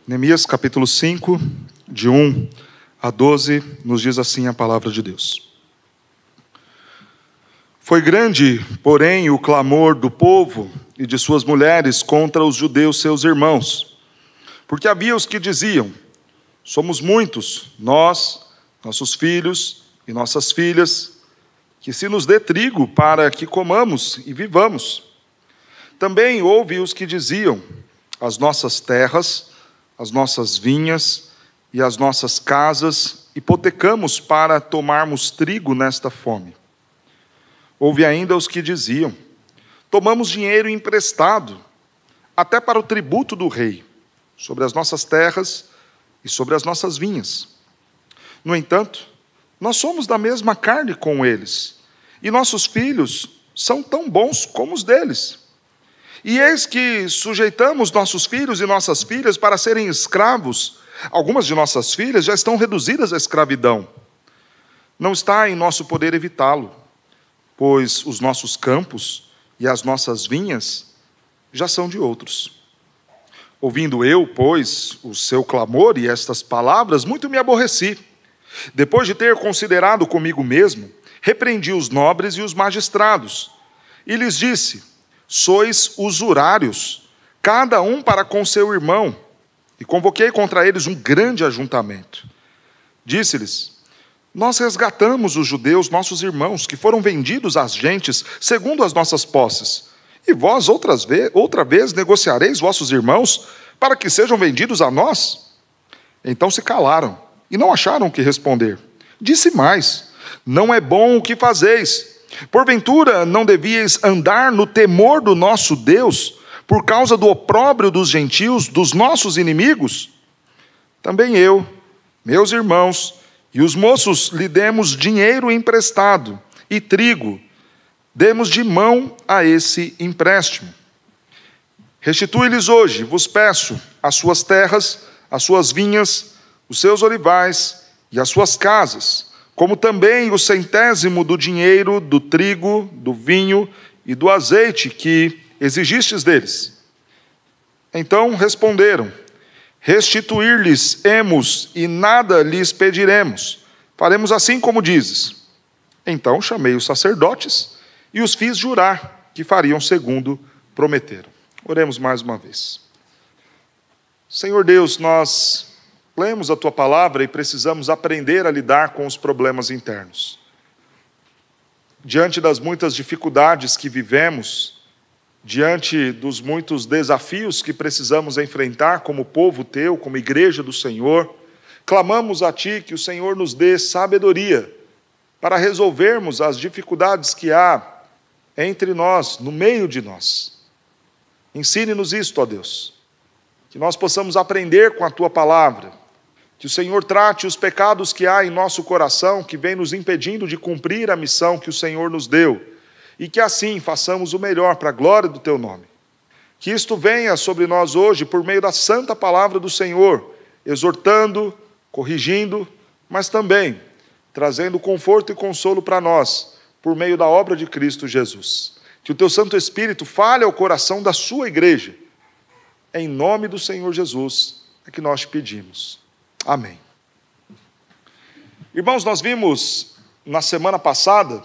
Neemias capítulo 5, de 1 a 12, nos diz assim a palavra de Deus. Foi grande, porém, o clamor do povo e de suas mulheres contra os judeus seus irmãos, porque havia os que diziam: somos muitos, nós, nossos filhos e nossas filhas, que se nos dê trigo para que comamos e vivamos. Também houve os que diziam: as nossas terras, as nossas vinhas e as nossas casas hipotecamos para tomarmos trigo nesta fome. Houve ainda os que diziam: tomamos dinheiro emprestado, até para o tributo do rei, sobre as nossas terras e sobre as nossas vinhas. No entanto, nós somos da mesma carne com eles, e nossos filhos são tão bons como os deles. E eis que sujeitamos nossos filhos e nossas filhas para serem escravos. Algumas de nossas filhas já estão reduzidas à escravidão. Não está em nosso poder evitá-lo, pois os nossos campos e as nossas vinhas já são de outros. Ouvindo eu, pois, o seu clamor e estas palavras, muito me aborreci. Depois de ter considerado comigo mesmo, repreendi os nobres e os magistrados, e lhes disse: sois usurários, cada um para com seu irmão. E convoquei contra eles um grande ajuntamento. Disse-lhes: nós resgatamos os judeus, nossos irmãos, que foram vendidos às gentes, segundo as nossas posses. E vós outra vez negociareis vossos irmãos, para que sejam vendidos a nós? Então se calaram, e não acharam o que responder. Disse mais: não é bom o que fazeis. Porventura não devíeis andar no temor do nosso Deus, por causa do opróbrio dos gentios, dos nossos inimigos? Também eu, meus irmãos e os moços lhe demos dinheiro emprestado e trigo, demos de mão a esse empréstimo. Restitui-lhes hoje, vos peço, as suas terras, as suas vinhas, os seus olivais e as suas casas, como também o 100º do dinheiro, do trigo, do vinho e do azeite que exigistes deles. Então responderam: restituir-lhes-emos e nada lhes pediremos. Faremos assim como dizes. Então chamei os sacerdotes e os fiz jurar que fariam segundo prometeram. Oremos mais uma vez. Senhor Deus, nós lemos a Tua palavra e precisamos aprender a lidar com os problemas internos. Diante das muitas dificuldades que vivemos, diante dos muitos desafios que precisamos enfrentar como povo Teu, como igreja do Senhor, clamamos a Ti que o Senhor nos dê sabedoria para resolvermos as dificuldades que há entre nós, no meio de nós. Ensine-nos isto, ó Deus, que nós possamos aprender com a Tua palavra, que o Senhor trate os pecados que há em nosso coração, que vem nos impedindo de cumprir a missão que o Senhor nos deu, e que assim façamos o melhor para a glória do Teu nome. Que isto venha sobre nós hoje por meio da santa palavra do Senhor, exortando, corrigindo, mas também trazendo conforto e consolo para nós, por meio da obra de Cristo Jesus. Que o Teu Santo Espírito fale ao coração da Sua igreja. Em nome do Senhor Jesus é que nós te pedimos. Amém. Irmãos, nós vimos na semana passada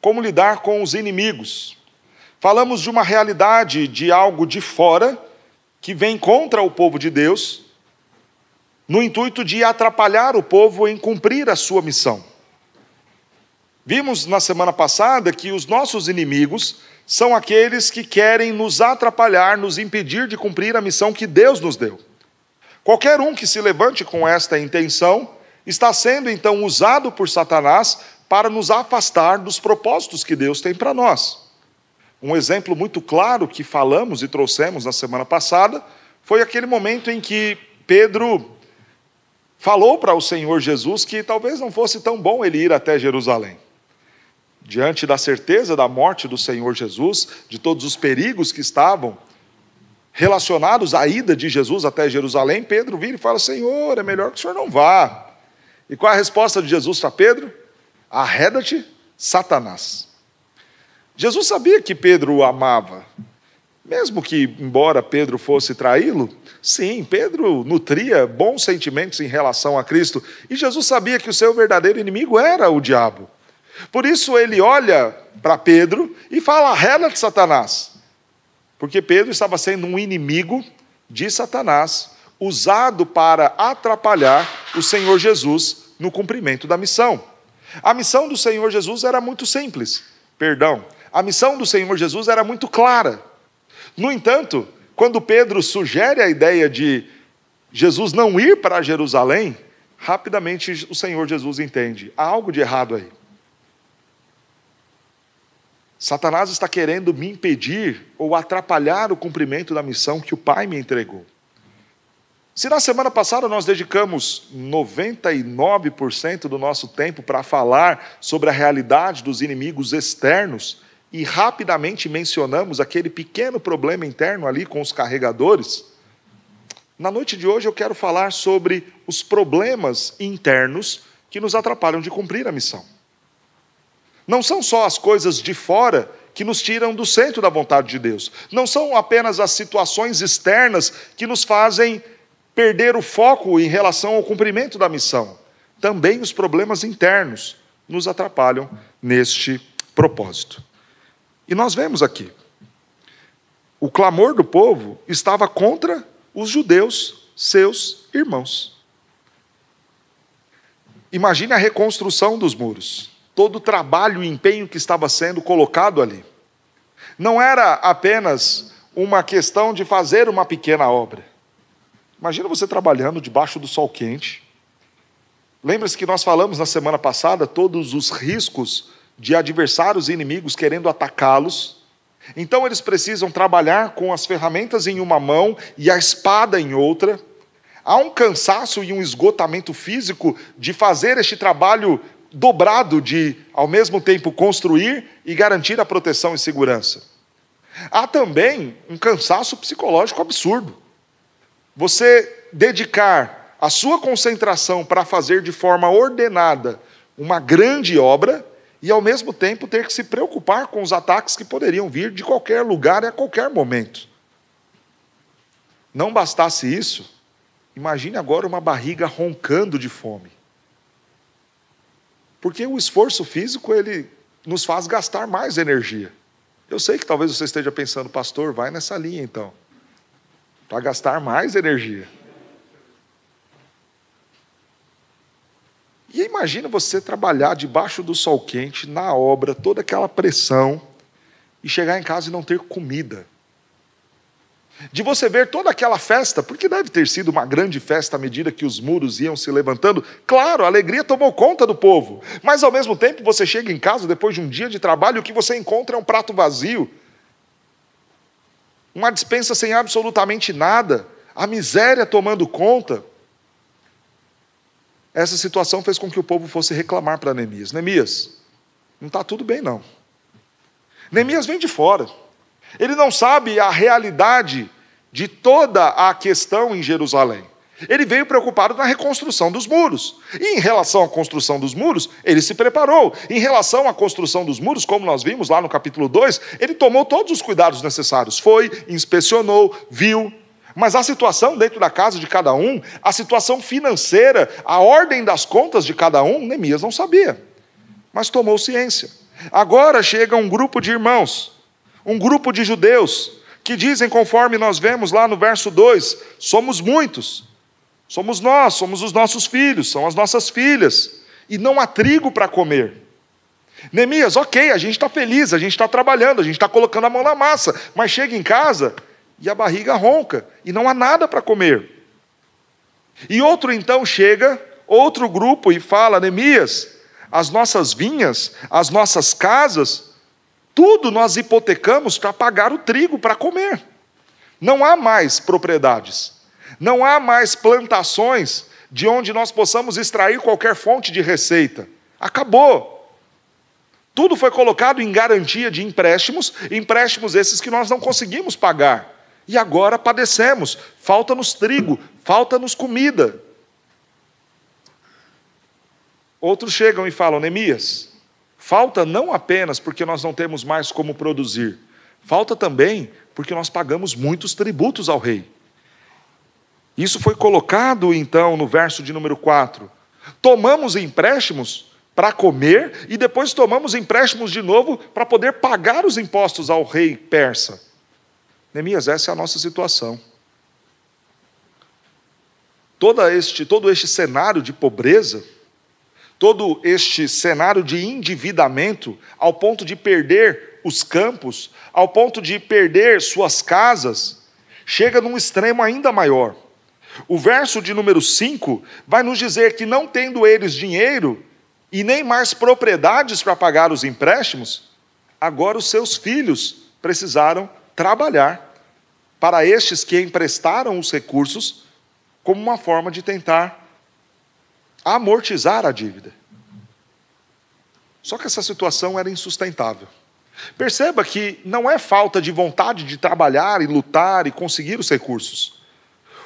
como lidar com os inimigos. Falamos de uma realidade, de algo de fora, que vem contra o povo de Deus, no intuito de atrapalhar o povo em cumprir a sua missão. Vimos na semana passada que os nossos inimigos são aqueles que querem nos atrapalhar, nos impedir de cumprir a missão que Deus nos deu. Qualquer um que se levante com esta intenção está sendo então usado por Satanás para nos afastar dos propósitos que Deus tem para nós. Um exemplo muito claro que falamos e trouxemos na semana passada foi aquele momento em que Pedro falou para o Senhor Jesus que talvez não fosse tão bom ele ir até Jerusalém. Diante da certeza da morte do Senhor Jesus, de todos os perigos que estavam relacionados à ida de Jesus até Jerusalém, Pedro vira e fala: Senhor, é melhor que o Senhor não vá. E qual é a resposta de Jesus para Pedro? Arreda-te, Satanás. Jesus sabia que Pedro o amava. Mesmo que, embora Pedro fosse traí-lo, sim, Pedro nutria bons sentimentos em relação a Cristo, e Jesus sabia que o seu verdadeiro inimigo era o diabo. Por isso ele olha para Pedro e fala: rela-te, Satanás, porque Pedro estava sendo um inimigo de Satanás, usado para atrapalhar o Senhor Jesus no cumprimento da missão. A missão do Senhor Jesus era muito simples, a missão do Senhor Jesus era muito clara. No entanto, quando Pedro sugere a ideia de Jesus não ir para Jerusalém, rapidamente o Senhor Jesus entende: há algo de errado aí. Satanás está querendo me impedir ou atrapalhar o cumprimento da missão que o Pai me entregou. Se na semana passada nós dedicamos 99% do nosso tempo para falar sobre a realidade dos inimigos externos, e rapidamente mencionamos aquele pequeno problema interno ali com os carregadores, na noite de hoje eu quero falar sobre os problemas internos que nos atrapalham de cumprir a missão. Não são só as coisas de fora que nos tiram do centro da vontade de Deus. Não são apenas as situações externas que nos fazem perder o foco em relação ao cumprimento da missão. Também os problemas internos nos atrapalham neste propósito. E nós vemos aqui, o clamor do povo estava contra os judeus, seus irmãos. Imagine a reconstrução dos muros, todo o trabalho e empenho que estava sendo colocado ali. Não era apenas uma questão de fazer uma pequena obra. Imagina você trabalhando debaixo do sol quente. Lembra-se que nós falamos na semana passada todos os riscos de adversários e inimigos querendo atacá-los. Então eles precisam trabalhar com as ferramentas em uma mão e a espada em outra. Há um cansaço e um esgotamento físico de fazer este trabalho dobrado de, ao mesmo tempo, construir e garantir a proteção e segurança. Há também um cansaço psicológico absurdo. Você dedicar a sua concentração para fazer de forma ordenada uma grande obra e, ao mesmo tempo, ter que se preocupar com os ataques que poderiam vir de qualquer lugar e a qualquer momento. Não bastasse isso, imagine agora uma barriga roncando de fome. Porque o esforço físico, ele nos faz gastar mais energia. Eu sei que talvez você esteja pensando: pastor, vai nessa linha então, para gastar mais energia. E imagina você trabalhar debaixo do sol quente, na obra, toda aquela pressão, e chegar em casa e não ter comida. De você ver toda aquela festa, porque deve ter sido uma grande festa à medida que os muros iam se levantando. Claro, a alegria tomou conta do povo, mas ao mesmo tempo você chega em casa depois de um dia de trabalho e o que você encontra é um prato vazio, uma despensa sem absolutamente nada, a miséria tomando conta. Essa situação fez com que o povo fosse reclamar para Neemias: Neemias, não está tudo bem não. Neemias vem de fora. Ele não sabe a realidade de toda a questão em Jerusalém. Ele veio preocupado na reconstrução dos muros. E em relação à construção dos muros, ele se preparou. Em relação à construção dos muros, como nós vimos lá no capítulo 2, ele tomou todos os cuidados necessários. Foi, inspecionou, viu. Mas a situação dentro da casa de cada um, a situação financeira, a ordem das contas de cada um, Neemias não sabia. Mas tomou ciência. Agora chega um grupo de irmãos, um grupo de judeus, que dizem, conforme nós vemos lá no verso 2, somos muitos, somos nós, somos os nossos filhos, são as nossas filhas, e não há trigo para comer. Neemias, ok, a gente está feliz, a gente está trabalhando, a gente está colocando a mão na massa, mas chega em casa e a barriga ronca, e não há nada para comer. E outro então chega, outro grupo, e fala: Neemias, as nossas vinhas, as nossas casas, tudo nós hipotecamos para pagar o trigo para comer. Não há mais propriedades, não há mais plantações de onde nós possamos extrair qualquer fonte de receita. Acabou. Tudo foi colocado em garantia de empréstimos, empréstimos esses que nós não conseguimos pagar. E agora padecemos, falta-nos trigo, falta-nos comida. Outros chegam e falam: Neemias, falta não apenas porque nós não temos mais como produzir, falta também Porque nós pagamos muitos tributos ao rei. Isso foi colocado, então, no verso de número 4. Tomamos empréstimos para comer e depois tomamos empréstimos de novo para poder pagar os impostos ao rei persa. Neemias, essa é a nossa situação. Todo este cenário de pobreza, todo este cenário de endividamento, ao ponto de perder os campos, ao ponto de perder suas casas, chega num extremo ainda maior. O verso de número 5 vai nos dizer que, não tendo eles dinheiro e nem mais propriedades para pagar os empréstimos, agora os seus filhos precisaram trabalhar para estes que emprestaram os recursos, como uma forma de tentar amortizar a dívida. Só que essa situação era insustentável. Perceba que não é falta de vontade de trabalhar e lutar e conseguir os recursos.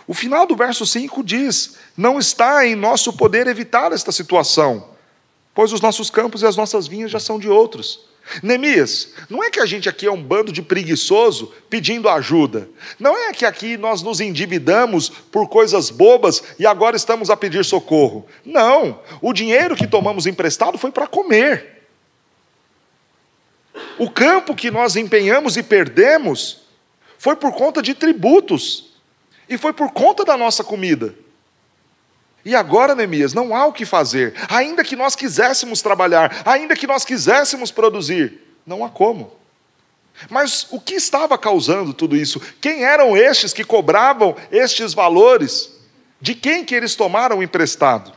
O final do verso 5 diz: não está em nosso poder evitar esta situação, pois os nossos campos e as nossas vinhas já são de outros. Neemias, não é que a gente aqui é um bando de preguiçoso pedindo ajuda. Não é que aqui nós nos endividamos por coisas bobas e agora estamos a pedir socorro. Não, o dinheiro que tomamos emprestado foi para comer. O campo que nós empenhamos e perdemos foi por conta de tributos e foi por conta da nossa comida. E agora, Neemias, não há o que fazer. Ainda que nós quiséssemos trabalhar, ainda que nós quiséssemos produzir, não há como. Mas o que estava causando tudo isso? Quem eram estes que cobravam estes valores? De quem que eles tomaram emprestado?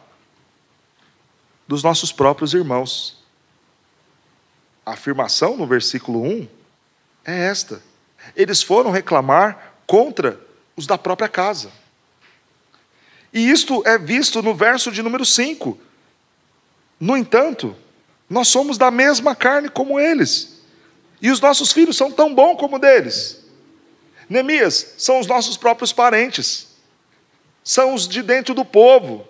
Dos nossos próprios irmãos. A afirmação no versículo 1 é esta: eles foram reclamar contra os da própria casa. E isto é visto no verso de número 5. No entanto, nós somos da mesma carne como eles, e os nossos filhos são tão bons como deles. Neemias, são os nossos próprios parentes, são os de dentro do povo,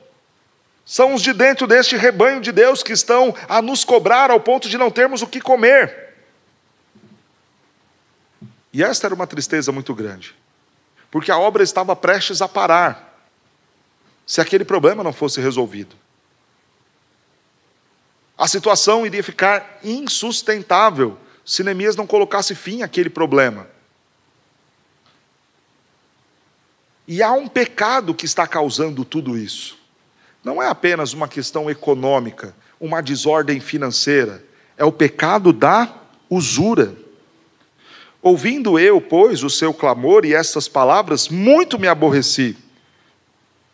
são os de dentro deste rebanho de Deus que estão a nos cobrar ao ponto de não termos o que comer. E esta era uma tristeza muito grande, porque a obra estava prestes a parar, se aquele problema não fosse resolvido. A situação iria ficar insustentável se Neemias não colocasse fim àquele problema. E há um pecado que está causando tudo isso. Não é apenas uma questão econômica, uma desordem financeira. É o pecado da usura. Ouvindo eu, pois, o seu clamor e estas palavras, muito me aborreci.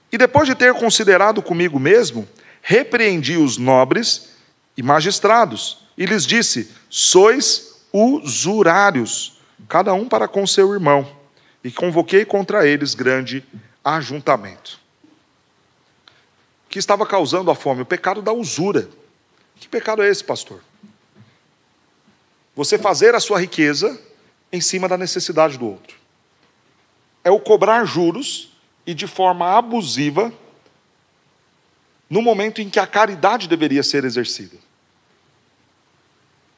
E depois de ter considerado comigo mesmo, repreendi os nobres e magistrados, e lhes disse: sois usurários, cada um para com seu irmão, e convoquei contra eles grande ajuntamento. O que estava causando a fome? O pecado da usura. Que pecado é esse, pastor? Você fazer a sua riqueza em cima da necessidade do outro. É o cobrar juros e de forma abusiva, no momento em que a caridade deveria ser exercida.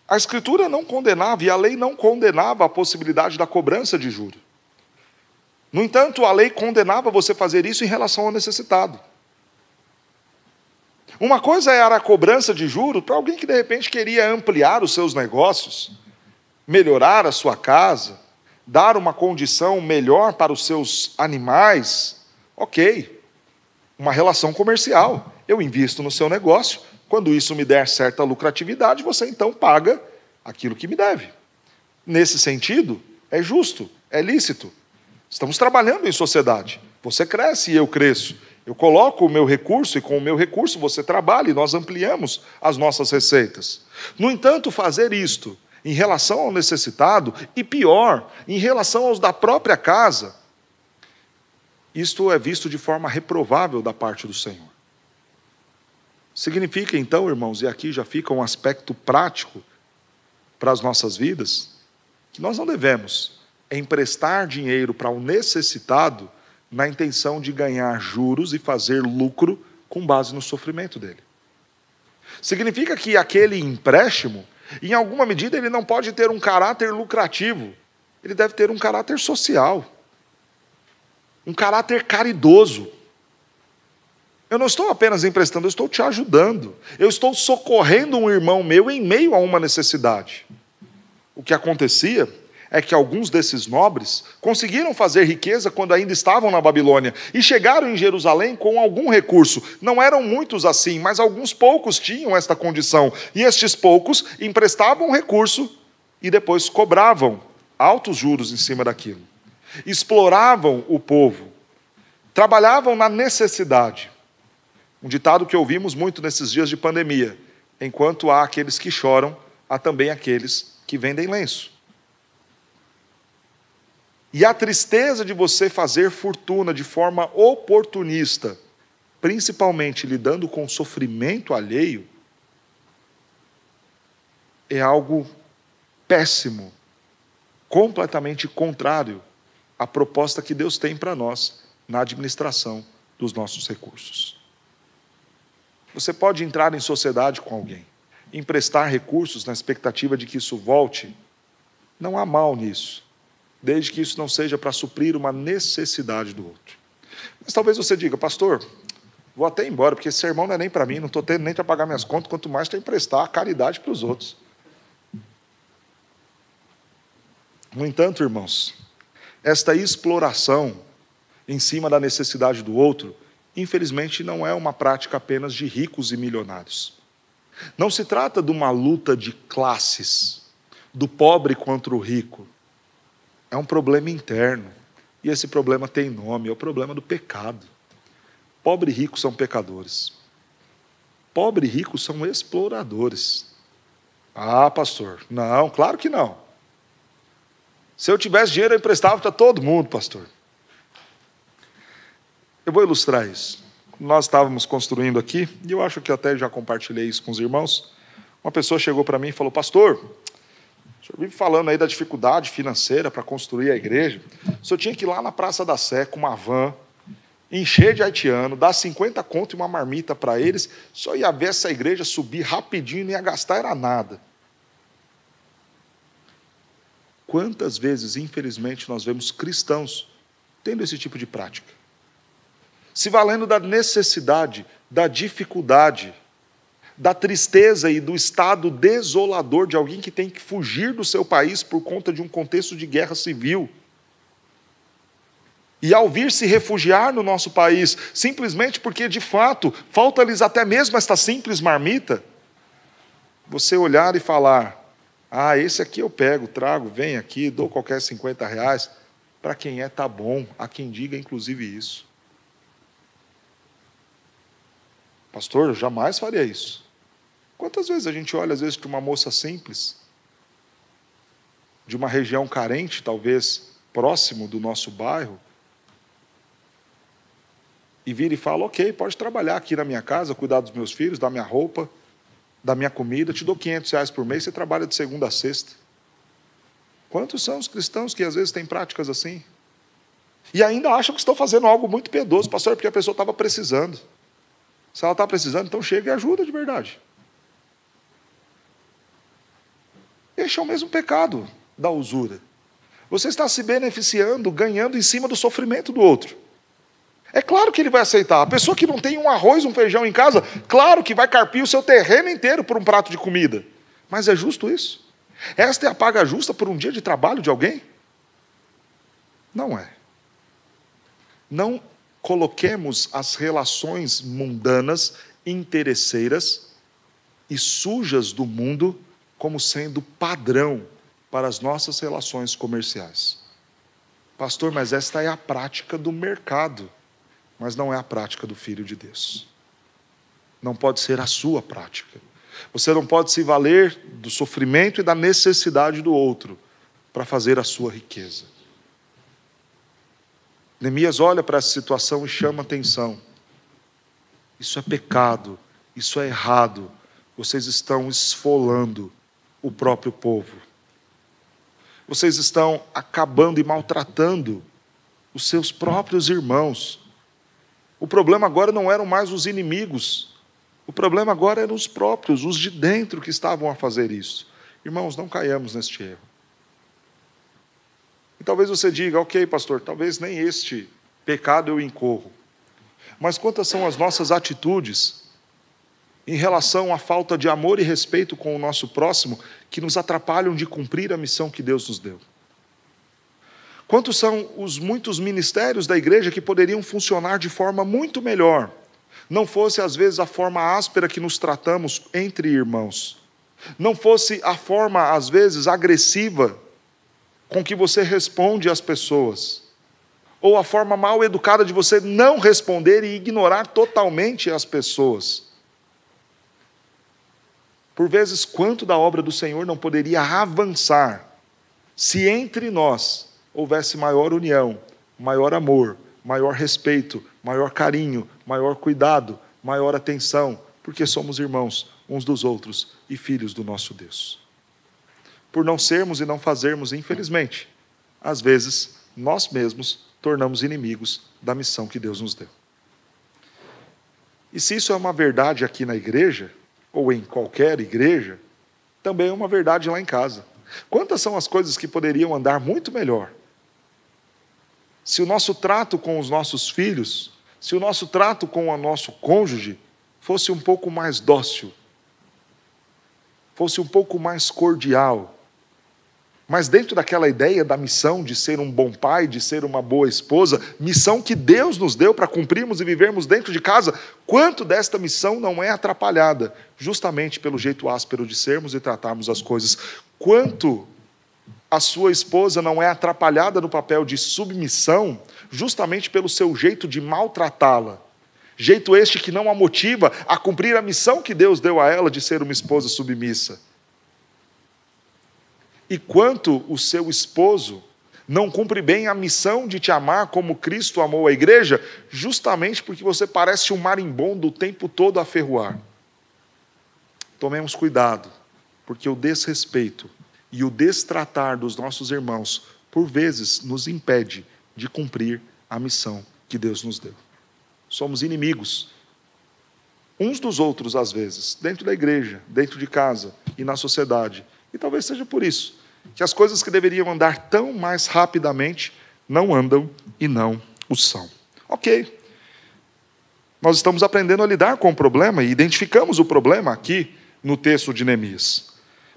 A Escritura não condenava, e a lei não condenava a possibilidade da cobrança de juros. No entanto, a lei condenava você fazer isso em relação ao necessitado. Uma coisa era a cobrança de juros para alguém que de repente queria ampliar os seus negócios, melhorar a sua casa, dar uma condição melhor para os seus animais. Ok, uma relação comercial. Eu invisto no seu negócio, quando isso me der certa lucratividade, você então paga aquilo que me deve. Nesse sentido, é justo, é lícito. Estamos trabalhando em sociedade. Você cresce e eu cresço. Eu coloco o meu recurso e com o meu recurso você trabalha e nós ampliamos as nossas receitas. No entanto, fazer isto em relação ao necessitado, e pior, em relação aos da própria casa, isto é visto de forma reprovável da parte do Senhor. Significa então, irmãos, e aqui já fica um aspecto prático para as nossas vidas, que nós não devemos emprestar dinheiro para um necessitado na intenção de ganhar juros e fazer lucro com base no sofrimento dele. Significa que aquele empréstimo, em alguma medida, ele não pode ter um caráter lucrativo. ele deve ter um caráter social, um caráter caridoso. Eu não estou apenas emprestando, eu estou te ajudando. Eu estou socorrendo um irmão meu em meio a uma necessidade. O que acontecia é que alguns desses nobres conseguiram fazer riqueza quando ainda estavam na Babilônia e chegaram em Jerusalém com algum recurso. Não eram muitos assim, mas alguns poucos tinham esta condição. E estes poucos emprestavam recurso e depois cobravam altos juros em cima daquilo. Exploravam o povo, trabalhavam na necessidade. Um ditado que ouvimos muito nesses dias de pandemia: enquanto há aqueles que choram, há também aqueles que vendem lenço. E a tristeza de você fazer fortuna de forma oportunista, principalmente lidando com o sofrimento alheio, é algo péssimo, completamente contrário à proposta que Deus tem para nós na administração dos nossos recursos. Você pode entrar em sociedade com alguém, emprestar recursos na expectativa de que isso volte. Não há mal nisso, desde que isso não seja para suprir uma necessidade do outro. Mas talvez você diga: pastor, vou até embora, porque esse sermão não é nem para mim, não estou tendo nem para pagar minhas contas, quanto mais para emprestar a caridade para os outros. No entanto, irmãos, esta exploração em cima da necessidade do outro, infelizmente, não é uma prática apenas de ricos e milionários. Não se trata de uma luta de classes, do pobre contra o rico. É um problema interno. E esse problema tem nome, é o problema do pecado. Pobre e rico são pecadores. Pobre e rico são exploradores. Ah, pastor, não, claro que não. Se eu tivesse dinheiro, eu emprestava para todo mundo, pastor. Eu vou ilustrar isso. Nós estávamos construindo aqui, e eu acho que até já compartilhei isso com os irmãos. Uma pessoa chegou para mim e falou: pastor, o senhor vive falando aí da dificuldade financeira para construir a igreja. O senhor tinha que ir lá na Praça da Sé com uma van, encher de haitiano, dar 50 conto e uma marmita para eles, só ia ver essa igreja subir rapidinho, nem ia gastar era nada. Quantas vezes, infelizmente, nós vemos cristãos tendo esse tipo de prática? Se valendo da necessidade, da dificuldade, da tristeza e do estado desolador de alguém que tem que fugir do seu país por conta de um contexto de guerra civil. E ao vir se refugiar no nosso país, simplesmente porque, de fato, falta-lhes até mesmo esta simples marmita, você olhar e falar: ah, esse aqui eu pego, trago, vem aqui, dou qualquer R$50, para quem tá bom, há quem diga inclusive isso. Pastor, eu jamais faria isso. Quantas vezes a gente olha, às vezes, para uma moça simples, de uma região carente, talvez próximo do nosso bairro, e vira e fala: ok, pode trabalhar aqui na minha casa, cuidar dos meus filhos, da minha roupa, da minha comida, te dou R$500 por mês, você trabalha de segunda a sexta. Quantos são os cristãos que às vezes têm práticas assim? E ainda acham que estão fazendo algo muito piedoso, pastor, porque a pessoa estava precisando. Se ela está precisando, então chega e ajuda de verdade. Este é o mesmo pecado da usura. Você está se beneficiando, ganhando em cima do sofrimento do outro. É claro que ele vai aceitar. A pessoa que não tem um arroz, um feijão em casa, claro que vai carpir o seu terreno inteiro por um prato de comida. Mas é justo isso? Esta é a paga justa por um dia de trabalho de alguém? Não é. Não coloquemos as relações mundanas, interesseiras e sujas do mundo como sendo padrão para as nossas relações comerciais. Pastor, mas esta é a prática do mercado, mas não é a prática do Filho de Deus. Não pode ser a sua prática. Você não pode se valer do sofrimento e da necessidade do outro para fazer a sua riqueza. Neemias olha para essa situação e chama atenção. Isso é pecado, isso é errado. Vocês estão esfolando o próprio povo. Vocês estão acabando e maltratando os seus próprios irmãos. O problema agora não eram mais os inimigos. O problema agora eram os próprios, os de dentro que estavam a fazer isso. Irmãos, não caiamos neste erro. E talvez você diga, ok, pastor, talvez nem este pecado eu incorro. Mas quantas são as nossas atitudes em relação à falta de amor e respeito com o nosso próximo que nos atrapalham de cumprir a missão que Deus nos deu? Quantos são os muitos ministérios da igreja que poderiam funcionar de forma muito melhor, não fosse às vezes a forma áspera que nos tratamos entre irmãos, não fosse a forma às vezes agressiva com que você responde às pessoas, ou a forma mal educada de você não responder e ignorar totalmente as pessoas. Por vezes, quanto da obra do Senhor não poderia avançar se entre nós houvesse maior união, maior amor, maior respeito, maior carinho, maior cuidado, maior atenção, porque somos irmãos uns dos outros e filhos do nosso Deus. Por não sermos e não fazermos, infelizmente, às vezes, nós mesmos tornamos inimigos da missão que Deus nos deu. E se isso é uma verdade aqui na igreja, ou em qualquer igreja, também é uma verdade lá em casa. Quantas são as coisas que poderiam andar muito melhor se o nosso trato com os nossos filhos, se o nosso trato com o nosso cônjuge fosse um pouco mais dócil, fosse um pouco mais cordial, mas dentro daquela ideia da missão de ser um bom pai, de ser uma boa esposa, missão que Deus nos deu para cumprirmos e vivermos dentro de casa, quanto desta missão não é atrapalhada, justamente pelo jeito áspero de sermos e tratarmos as coisas, quanto a sua esposa não é atrapalhada no papel de submissão, justamente pelo seu jeito de maltratá-la, jeito este que não a motiva a cumprir a missão que Deus deu a ela de ser uma esposa submissa. E quanto o seu esposo não cumpre bem a missão de te amar como Cristo amou a igreja, justamente porque você parece um marimbondo o tempo todo a ferroar. Tomemos cuidado, porque o desrespeito e o destratar dos nossos irmãos, por vezes, nos impede de cumprir a missão que Deus nos deu. Somos inimigos uns dos outros, às vezes, dentro da igreja, dentro de casa e na sociedade. E talvez seja por isso que as coisas que deveriam andar tão mais rapidamente não andam e não o são. Ok. Nós estamos aprendendo a lidar com o problema e identificamos o problema aqui no texto de Neemias.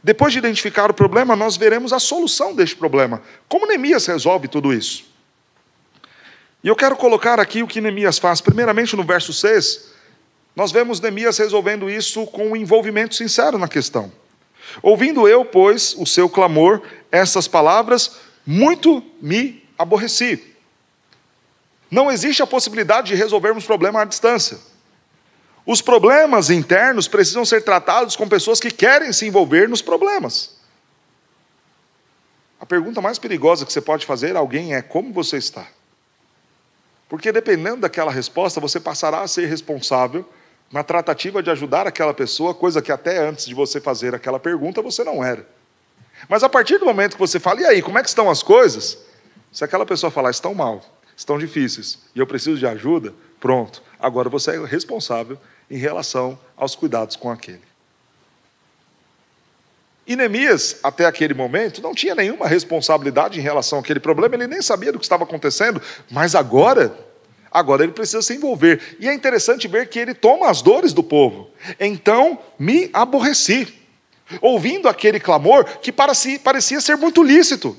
Depois de identificar o problema, nós veremos a solução deste problema. Como Neemias resolve tudo isso? E eu quero colocar aqui o que Neemias faz. Primeiramente, no verso 6, nós vemos Neemias resolvendo isso com um envolvimento sincero na questão. Ouvindo eu, pois, o seu clamor, essas palavras, muito me aborreci. Não existe a possibilidade de resolvermos problema à distância. Os problemas internos precisam ser tratados com pessoas que querem se envolver nos problemas. A pergunta mais perigosa que você pode fazer a alguém é: como você está? Porque dependendo daquela resposta, você passará a ser responsável na tratativa de ajudar aquela pessoa, coisa que até antes de você fazer aquela pergunta, você não era. Mas a partir do momento que você fala: e aí, como é que estão as coisas? Se aquela pessoa falar: estão mal, estão difíceis, e eu preciso de ajuda, pronto. Agora você é responsável em relação aos cuidados com aquele. E Neemias, até aquele momento, não tinha nenhuma responsabilidade em relação àquele problema, ele nem sabia do que estava acontecendo, mas agora ele precisa se envolver. E é interessante ver que ele toma as dores do povo. Então me aborreci, ouvindo aquele clamor que parecia ser muito lícito.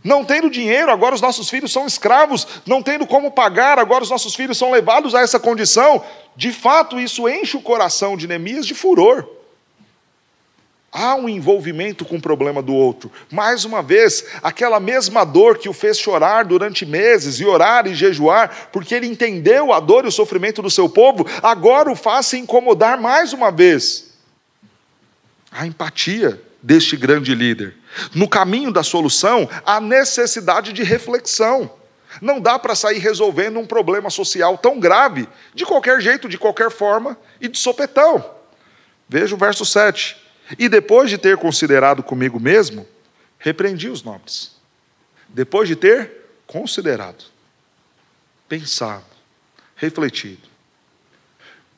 Não tendo dinheiro, agora os nossos filhos são escravos, não tendo como pagar, agora os nossos filhos são levados a essa condição. De fato, isso enche o coração de Neemias de furor. Há um envolvimento com o problema do outro. Mais uma vez, aquela mesma dor que o fez chorar durante meses, e orar e jejuar, porque ele entendeu a dor e o sofrimento do seu povo, agora o faz se incomodar mais uma vez. A empatia deste grande líder. No caminho da solução, há necessidade de reflexão. Não dá para sair resolvendo um problema social tão grave, de qualquer jeito, de qualquer forma, e de sopetão. Veja o verso 7. E depois de ter considerado comigo mesmo, repreendi os nobres. Depois de ter considerado, pensado, refletido.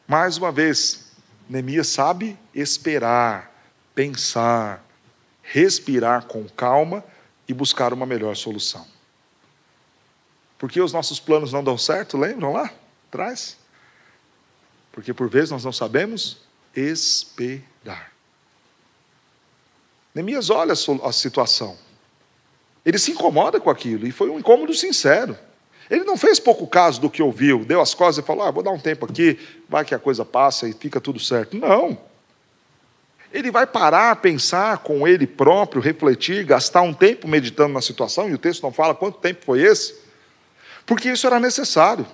Mais uma vez, Neemias sabe esperar, pensar, respirar com calma, e buscar uma melhor solução. Porque os nossos planos não dão certo, lembram lá atrás? Porque por vezes nós não sabemos esperar. Neemias olha a situação. Ele se incomoda com aquilo, e foi um incômodo sincero. Ele não fez pouco caso do que ouviu, deu as costas e falou, vou dar um tempo aqui, vai que a coisa passa e fica tudo certo. Não. Ele vai parar, pensar com ele próprio, refletir, gastar um tempo meditando na situação, e o texto não fala quanto tempo foi esse, porque isso era necessário.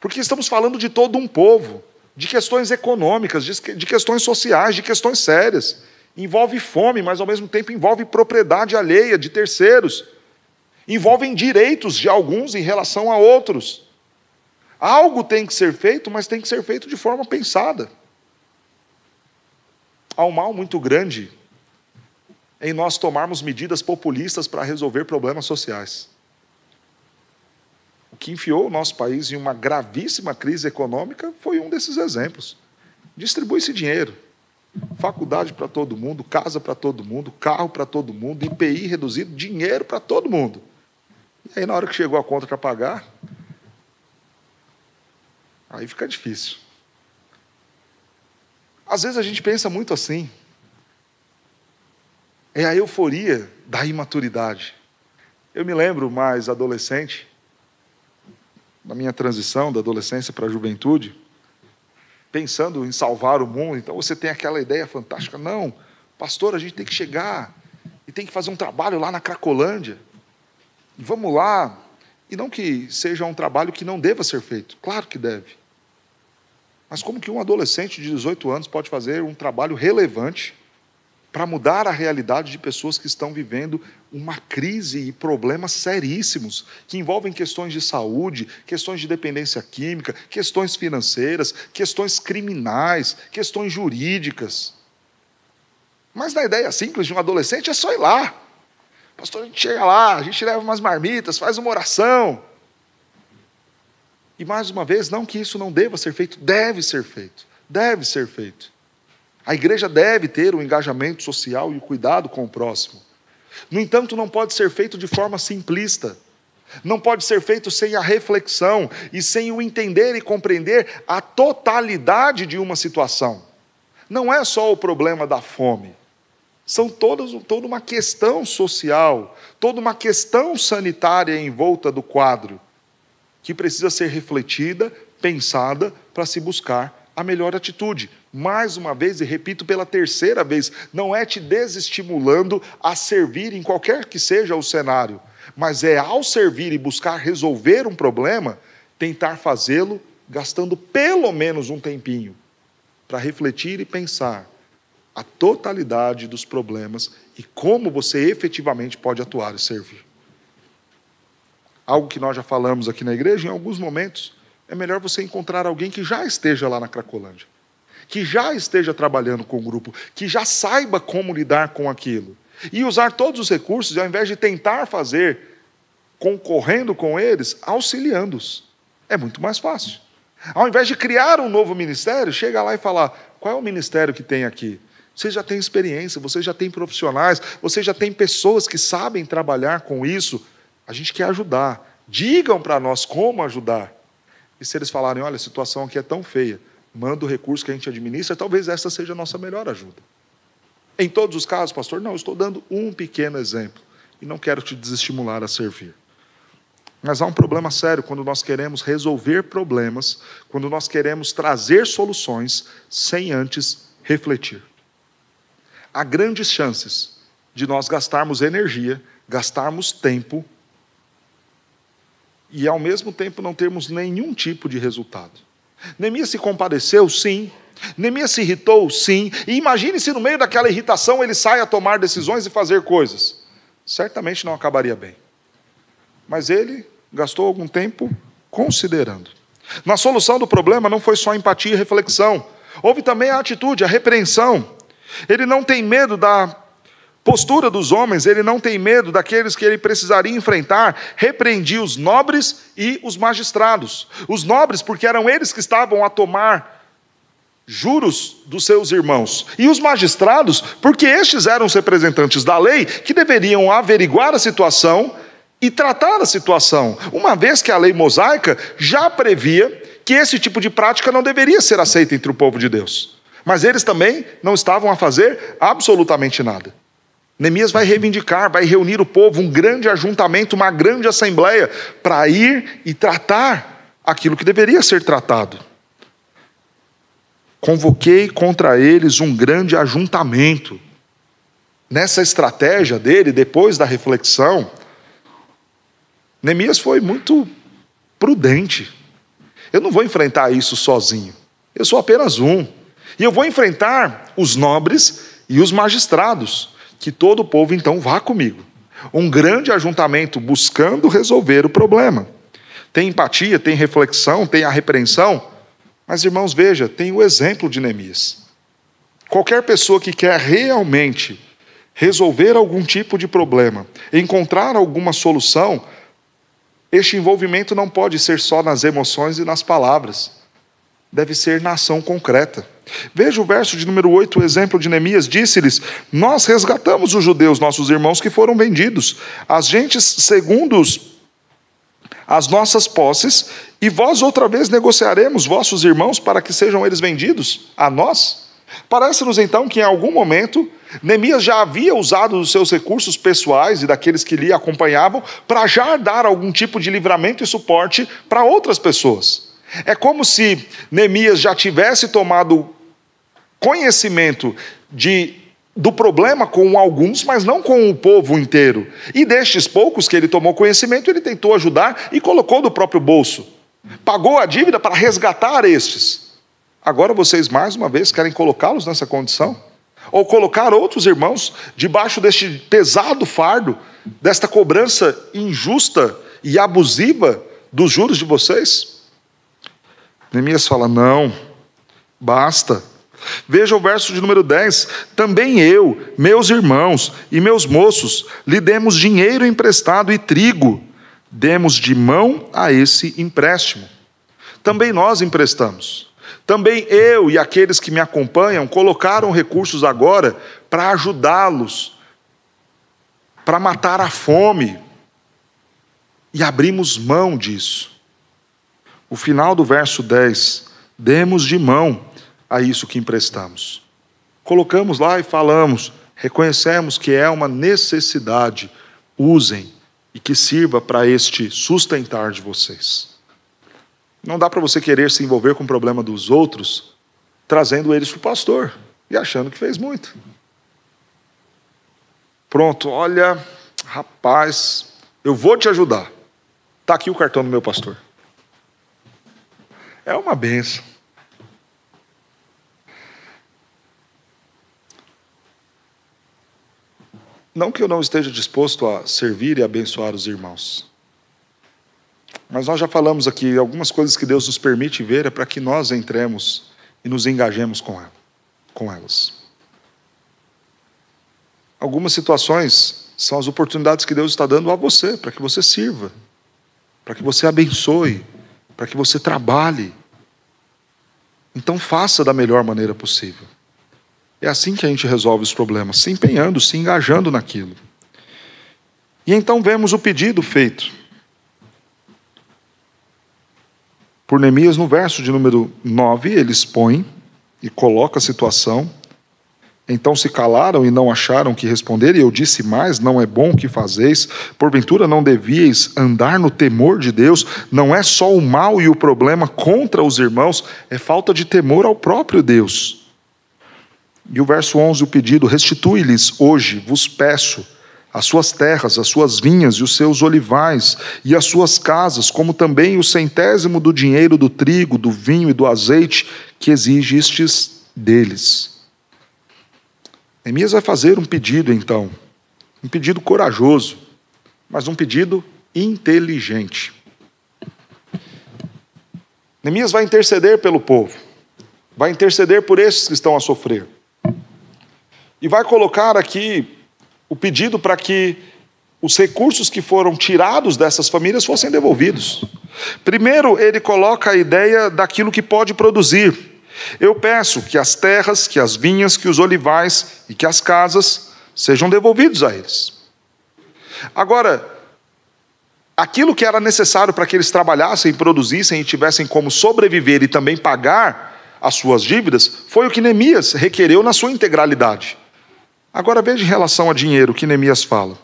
Porque estamos falando de todo um povo, de questões econômicas, de questões sociais, de questões sérias. Envolve fome, mas ao mesmo tempo envolve propriedade alheia de terceiros. Envolvem direitos de alguns em relação a outros. Algo tem que ser feito, mas tem que ser feito de forma pensada. Há um mal muito grande em nós tomarmos medidas populistas para resolver problemas sociais. O que enfiou o nosso país em uma gravíssima crise econômica foi um desses exemplos. Distribui-se dinheiro. Faculdade para todo mundo, casa para todo mundo, carro para todo mundo, IPI reduzido, dinheiro para todo mundo. E aí, na hora que chegou a conta para pagar, aí fica difícil. Às vezes a gente pensa muito assim. É a euforia da imaturidade. Eu me lembro mais adolescente, na minha transição da adolescência para a juventude, pensando em salvar o mundo. Então você tem aquela ideia fantástica, não, pastor, a gente tem que chegar e tem que fazer um trabalho lá na Cracolândia. E vamos lá. E não que seja um trabalho que não deva ser feito, claro que deve. Mas como que um adolescente de 18 anos pode fazer um trabalho relevante para mudar a realidade de pessoas que estão vivendo uma crise e problemas seríssimos, que envolvem questões de saúde, questões de dependência química, questões financeiras, questões criminais, questões jurídicas. Mas na ideia simples de um adolescente é só ir lá. Pastor, a gente chega lá, a gente leva umas marmitas, faz uma oração. E mais uma vez, não que isso não deva ser feito, deve ser feito, deve ser feito. A igreja deve ter o engajamento social e o cuidado com o próximo. No entanto, não pode ser feito de forma simplista. Não pode ser feito sem a reflexão e sem o entender e compreender a totalidade de uma situação. Não é só o problema da fome. São toda uma questão social, toda uma questão sanitária em volta do quadro, que precisa ser refletida, pensada, para se buscar a melhor atitude. Mais uma vez, e repito pela terceira vez, não é te desestimulando a servir em qualquer que seja o cenário, mas é ao servir e buscar resolver um problema, tentar fazê-lo gastando pelo menos um tempinho para refletir e pensar a totalidade dos problemas e como você efetivamente pode atuar e servir. Algo que nós já falamos aqui na igreja, em alguns momentos, é melhor você encontrar alguém que já esteja lá na Cracolândia, que já esteja trabalhando com o grupo, que já saiba como lidar com aquilo, e usar todos os recursos, e ao invés de tentar fazer concorrendo com eles, auxiliando-os. É muito mais fácil. Ao invés de criar um novo ministério, chega lá e falar, qual é o ministério que tem aqui? Você já tem experiência, você já tem profissionais, você já tem pessoas que sabem trabalhar com isso. A gente quer ajudar. Digam para nós como ajudar. E se eles falarem, olha, a situação aqui é tão feia, manda o recurso que a gente administra, talvez essa seja a nossa melhor ajuda. Em todos os casos, pastor, não, eu estou dando um pequeno exemplo. E não quero te desestimular a servir. Mas há um problema sério quando nós queremos resolver problemas, quando nós queremos trazer soluções, sem antes refletir. Há grandes chances de nós gastarmos energia, gastarmos tempo, e ao mesmo tempo não termos nenhum tipo de resultado. Neemias se compadeceu? Sim. Neemias se irritou? Sim. E imagine se no meio daquela irritação ele sai a tomar decisões e fazer coisas. Certamente não acabaria bem. Mas ele gastou algum tempo considerando. Na solução do problema não foi só empatia e reflexão. Houve também a atitude, a repreensão. Ele não tem medo da postura dos homens, ele não tem medo daqueles que ele precisaria enfrentar. Repreendia os nobres e os magistrados. Os nobres porque eram eles que estavam a tomar juros dos seus irmãos. E os magistrados, porque estes eram os representantes da lei, que deveriam averiguar a situação e tratar a situação, uma vez que a lei mosaica já previa que esse tipo de prática não deveria ser aceita entre o povo de Deus. Mas eles também não estavam a fazer absolutamente nada. Neemias vai reivindicar, vai reunir o povo, um grande ajuntamento, uma grande assembleia, para ir e tratar aquilo que deveria ser tratado. Convoquei contra eles um grande ajuntamento. Nessa estratégia dele, depois da reflexão, Neemias foi muito prudente. Eu não vou enfrentar isso sozinho. Eu sou apenas um. E eu vou enfrentar os nobres e os magistrados. Que todo o povo então vá comigo. Um grande ajuntamento buscando resolver o problema. Tem empatia, tem reflexão, tem a repreensão. Mas, irmãos, veja, tem o exemplo de Neemias. Qualquer pessoa que quer realmente resolver algum tipo de problema, encontrar alguma solução, este envolvimento não pode ser só nas emoções e nas palavras. Deve ser na ação concreta. Veja o verso de número 8, o exemplo de Neemias. Disse-lhes: nós resgatamos os judeus, nossos irmãos, que foram vendidos, as gentes segundo as nossas posses, e vós outra vez negociaremos vossos irmãos para que sejam eles vendidos a nós? Parece-nos então que em algum momento Neemias já havia usado os seus recursos pessoais e daqueles que lhe acompanhavam para já dar algum tipo de livramento e suporte para outras pessoas. É como se Neemias já tivesse tomado conhecimento do problema com alguns, mas não com o povo inteiro. E destes poucos que ele tomou conhecimento, ele tentou ajudar e colocou do próprio bolso. Pagou a dívida para resgatar estes. Agora vocês, mais uma vez, querem colocá-los nessa condição? Ou colocar outros irmãos debaixo deste pesado fardo, desta cobrança injusta e abusiva dos juros de vocês? Neemias fala: não, basta. Veja o verso de número 10. Também eu, meus irmãos e meus moços, lhe demos dinheiro emprestado e trigo. Demos de mão a esse empréstimo. Também nós emprestamos. Também eu e aqueles que me acompanham colocaram recursos agora para ajudá-los, para matar a fome. E abrimos mão disso. O final do verso 10. Demos de mão a isso que emprestamos. Colocamos lá e falamos, reconhecemos que é uma necessidade, usem e que sirva para este sustentar de vocês. Não dá para você querer se envolver com o problema dos outros, trazendo eles para o pastor e achando que fez muito. Pronto, olha, rapaz, eu vou te ajudar. Está aqui o cartão do meu pastor. É uma bênção. Não que eu não esteja disposto a servir e abençoar os irmãos. Mas nós já falamos aqui, algumas coisas que Deus nos permite ver é para que nós entremos e nos engajemos com elas. Algumas situações são as oportunidades que Deus está dando a você, para que você sirva, para que você abençoe, para que você trabalhe. Então faça da melhor maneira possível. É assim que a gente resolve os problemas, se empenhando, se engajando naquilo. E então vemos o pedido feito por Neemias no verso de número 9, ele expõe e coloca a situação. Então se calaram e não acharam que responder, e eu disse mais: não é bom o que fazeis, porventura não devíeis andar no temor de Deus? Não é só o mal e o problema contra os irmãos, é falta de temor ao próprio Deus. E o verso 11, o pedido: restitui-lhes hoje, vos peço, as suas terras, as suas vinhas e os seus olivais, e as suas casas, como também o 100º do dinheiro do trigo, do vinho e do azeite, que exigistes deles. Neemias vai fazer um pedido então, um pedido corajoso, mas um pedido inteligente. Neemias vai interceder pelo povo, vai interceder por esses que estão a sofrer. E vai colocar aqui o pedido para que os recursos que foram tirados dessas famílias fossem devolvidos. Primeiro, ele coloca a ideia daquilo que pode produzir. Eu peço que as terras, que as vinhas, que os olivais e que as casas sejam devolvidos a eles. Agora, aquilo que era necessário para que eles trabalhassem, produzissem e tivessem como sobreviver e também pagar as suas dívidas, foi o que Neemias requereu na sua integralidade. Agora veja em relação a dinheiro o que Neemias fala.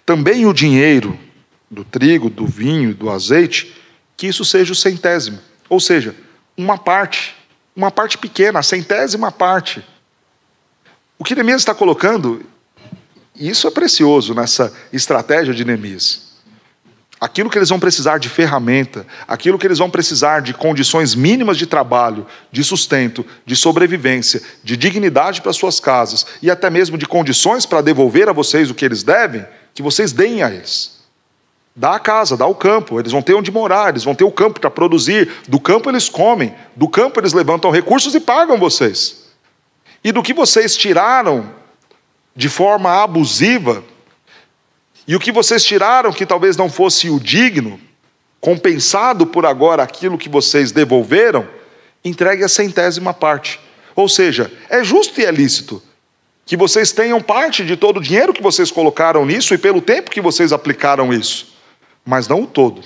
Também o dinheiro do trigo, do vinho, do azeite, que isso seja o centésimo. Ou seja, uma parte pequena, a centésima parte. O que Neemias está colocando, e isso é precioso nessa estratégia de Neemias. Aquilo que eles vão precisar de ferramenta, aquilo que eles vão precisar de condições mínimas de trabalho, de sustento, de sobrevivência, de dignidade para suas casas e até mesmo de condições para devolver a vocês o que eles devem, que vocês deem a eles. Dá a casa, dá o campo, eles vão ter onde morar, eles vão ter o campo para produzir, do campo eles comem, do campo eles levantam recursos e pagam vocês. E do que vocês tiraram de forma abusiva, e o que vocês tiraram que talvez não fosse o digno, compensado por agora aquilo que vocês devolveram, entregue a centésima parte. Ou seja, é justo e é lícito que vocês tenham parte de todo o dinheiro que vocês colocaram nisso e pelo tempo que vocês aplicaram isso, mas não o todo.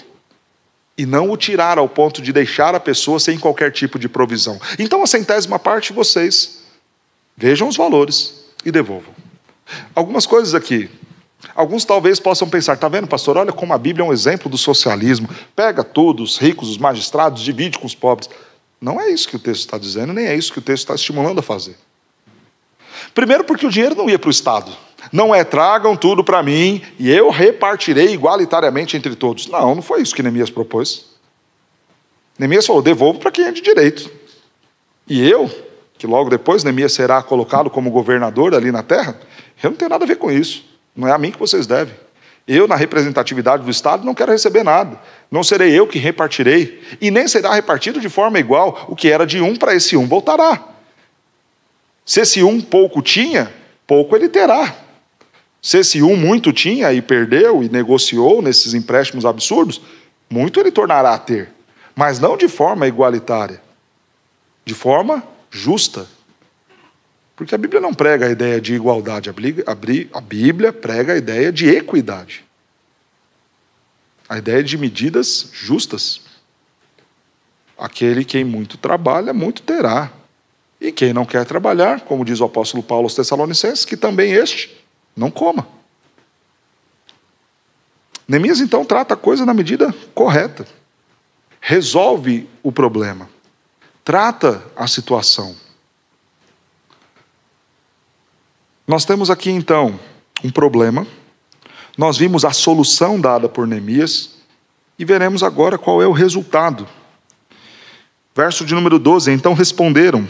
E não o tirar ao ponto de deixar a pessoa sem qualquer tipo de provisão. Então a centésima parte vocês vejam os valores e devolvam. Algumas coisas aqui. Alguns talvez possam pensar, está vendo, pastor, olha como a Bíblia é um exemplo do socialismo, pega tudo, os ricos, os magistrados, divide com os pobres. Não é isso que o texto está dizendo, nem é isso que o texto está estimulando a fazer. Primeiro porque o dinheiro não ia para o Estado. Não é tragam tudo para mim e eu repartirei igualitariamente entre todos. Não foi isso que Neemias propôs. Neemias falou, devolvo para quem é de direito. E eu, que logo depois Neemias será colocado como governador ali na terra, eu não tenho nada a ver com isso. Não é a mim que vocês devem. Eu, na representatividade do Estado, não quero receber nada. Não serei eu que repartirei. E nem será repartido de forma igual. O que era de um para esse um voltará. Se esse um pouco tinha, pouco ele terá. Se esse um muito tinha e perdeu e negociou nesses empréstimos absurdos, muito ele tornará a ter. Mas não de forma igualitária. De forma justa. Porque a Bíblia não prega a ideia de igualdade, a Bíblia prega a ideia de equidade. A ideia de medidas justas. Aquele quem muito trabalha, muito terá. E quem não quer trabalhar, como diz o apóstolo Paulo aos Tessalonicenses, que também este não coma. Neemias então trata a coisa na medida correta. Resolve o problema. Trata a situação. Nós temos aqui, então, um problema. Nós vimos a solução dada por Neemias e veremos agora qual é o resultado. Verso de número 12, então responderam,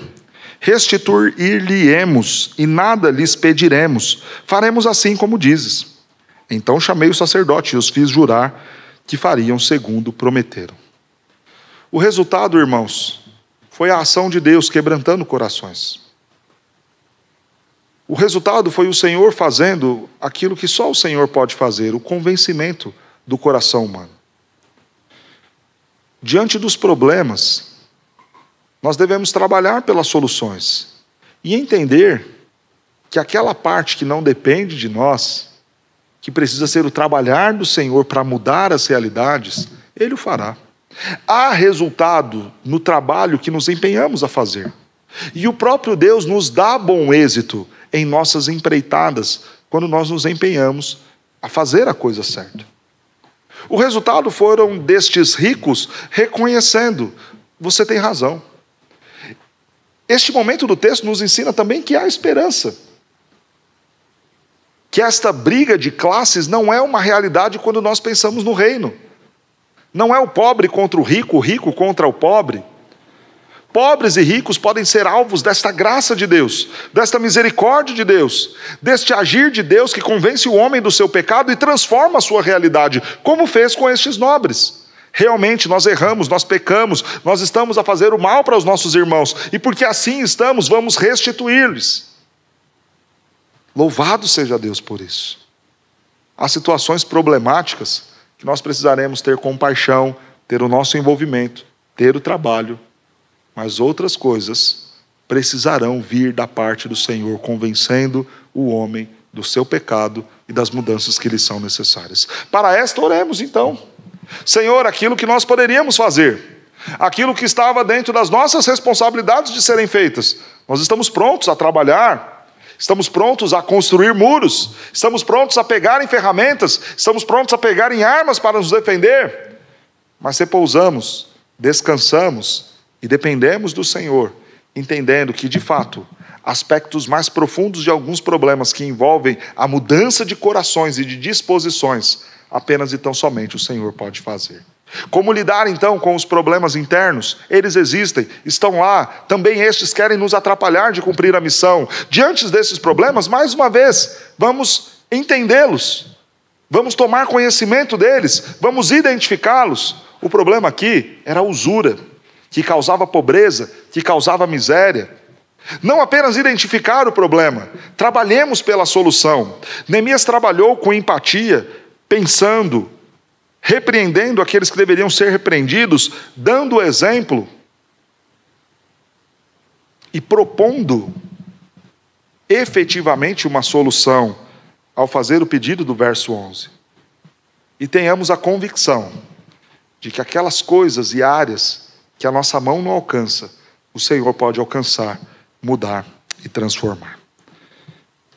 restituir-lhe-emos e nada lhes pediremos, faremos assim como dizes. Então chamei o sacerdote e os fiz jurar que fariam segundo prometeram. O resultado, irmãos, foi a ação de Deus quebrantando corações. O resultado foi o Senhor fazendo aquilo que só o Senhor pode fazer, o convencimento do coração humano. Diante dos problemas, nós devemos trabalhar pelas soluções e entender que aquela parte que não depende de nós, que precisa ser o trabalhar do Senhor para mudar as realidades, Ele o fará. Há resultado no trabalho que nos empenhamos a fazer. E o próprio Deus nos dá bom êxito em nossas empreitadas, quando nós nos empenhamos a fazer a coisa certa. O resultado foram destes ricos reconhecendo, você tem razão. Este momento do texto nos ensina também que há esperança. Que esta briga de classes não é uma realidade quando nós pensamos no reino. Não é o pobre contra o rico contra o pobre. Pobres e ricos podem ser alvos desta graça de Deus, desta misericórdia de Deus, deste agir de Deus que convence o homem do seu pecado e transforma a sua realidade, como fez com estes nobres. Realmente nós erramos, nós pecamos, nós estamos a fazer o mal para os nossos irmãos, e porque assim estamos, vamos restituir-lhes. Louvado seja Deus por isso. Há situações problemáticas que nós precisaremos ter compaixão, ter o nosso envolvimento, ter o trabalho, mas outras coisas precisarão vir da parte do Senhor, convencendo o homem do seu pecado e das mudanças que lhe são necessárias. Para esta oremos então. Senhor, aquilo que nós poderíamos fazer, aquilo que estava dentro das nossas responsabilidades de serem feitas, nós estamos prontos a trabalhar, estamos prontos a construir muros, estamos prontos a pegar em ferramentas, estamos prontos a pegar em armas para nos defender, mas repousamos, descansamos e dependemos do Senhor, entendendo que, de fato, aspectos mais profundos de alguns problemas que envolvem a mudança de corações e de disposições, apenas e tão somente o Senhor pode fazer. Como lidar então com os problemas internos? Eles existem, estão lá, também estes querem nos atrapalhar de cumprir a missão. Diante desses problemas, mais uma vez, vamos entendê-los, vamos tomar conhecimento deles, vamos identificá-los. O problema aqui era a usura, que causava pobreza, que causava miséria. Não apenas identificar o problema, trabalhemos pela solução. Neemias trabalhou com empatia, pensando, repreendendo aqueles que deveriam ser repreendidos, dando o exemplo e propondo efetivamente uma solução ao fazer o pedido do verso 11. E tenhamos a convicção de que aquelas coisas e áreas que a nossa mão não alcança, o Senhor pode alcançar, mudar e transformar.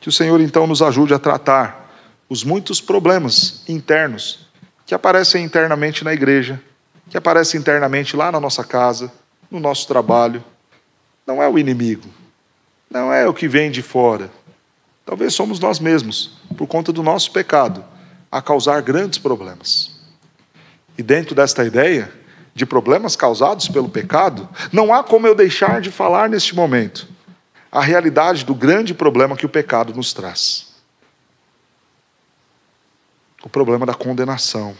Que o Senhor então nos ajude a tratar os muitos problemas internos que aparecem internamente na igreja, que aparecem internamente lá na nossa casa, no nosso trabalho. Não é o inimigo, não é o que vem de fora. Talvez somos nós mesmos, por conta do nosso pecado, a causar grandes problemas. E dentro desta ideia de problemas causados pelo pecado, não há como eu deixar de falar neste momento a realidade do grande problema que o pecado nos traz. O problema da condenação,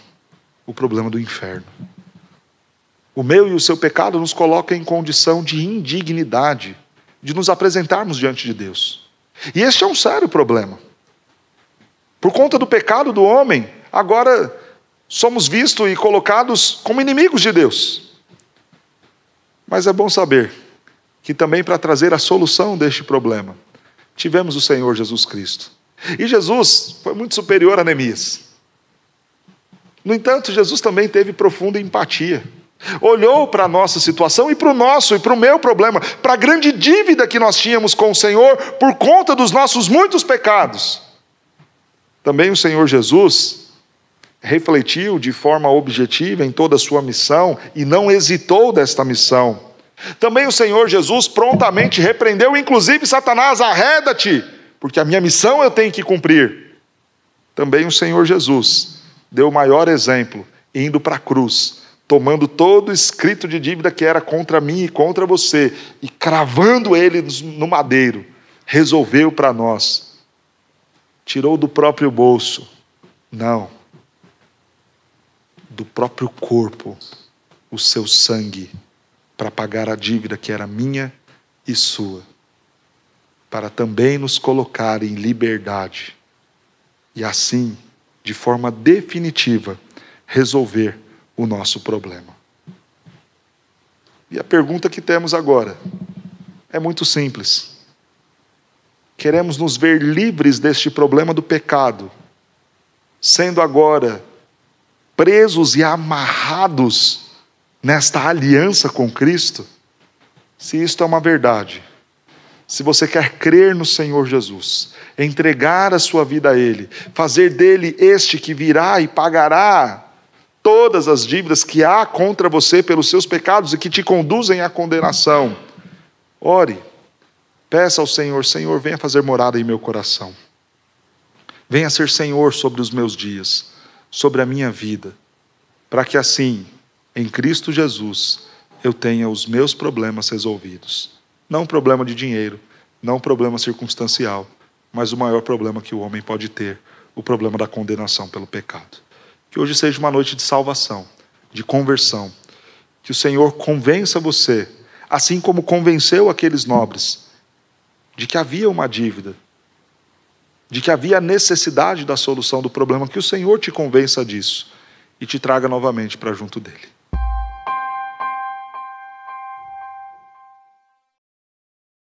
o problema do inferno. O meu e o seu pecado nos coloca em condição de indignidade, de nos apresentarmos diante de Deus. E este é um sério problema. Por conta do pecado do homem, agora somos vistos e colocados como inimigos de Deus. Mas é bom saber que também para trazer a solução deste problema, tivemos o Senhor Jesus Cristo. E Jesus foi muito superior a Neemias. No entanto, Jesus também teve profunda empatia. Olhou para a nossa situação e para o nosso e para o meu problema, para a grande dívida que nós tínhamos com o Senhor por conta dos nossos muitos pecados. Também o Senhor Jesus refletiu de forma objetiva em toda a sua missão e não hesitou desta missão. Também o Senhor Jesus prontamente repreendeu, inclusive Satanás, arreda-te, porque a minha missão eu tenho que cumprir. Também o Senhor Jesus deu o maior exemplo, indo para a cruz, tomando todo o escrito de dívida que era contra mim e contra você, e cravando ele no madeiro, resolveu para nós. Tirou do próprio bolso, não, do próprio corpo, o seu sangue, para pagar a dívida que era minha e sua, para também nos colocar em liberdade, e assim, de forma definitiva, resolver o nosso problema. E a pergunta que temos agora é muito simples. Queremos nos ver livres deste problema do pecado, sendo agora presos e amarrados nesta aliança com Cristo? Se isto é uma verdade, se você quer crer no Senhor Jesus, entregar a sua vida a Ele, fazer dele este que virá e pagará todas as dívidas que há contra você pelos seus pecados e que te conduzem à condenação, ore, peça ao Senhor: Senhor, venha fazer morada em meu coração, venha ser Senhor sobre os meus dias, sobre a minha vida, para que assim, em Cristo Jesus, eu tenha os meus problemas resolvidos. Não um problema de dinheiro, não um problema circunstancial, mas o maior problema que o homem pode ter, o problema da condenação pelo pecado. Que hoje seja uma noite de salvação, de conversão. Que o Senhor convença você, assim como convenceu aqueles nobres, de que havia uma dívida, de que havia necessidade da solução do problema. Que o Senhor te convença disso e te traga novamente para junto dele.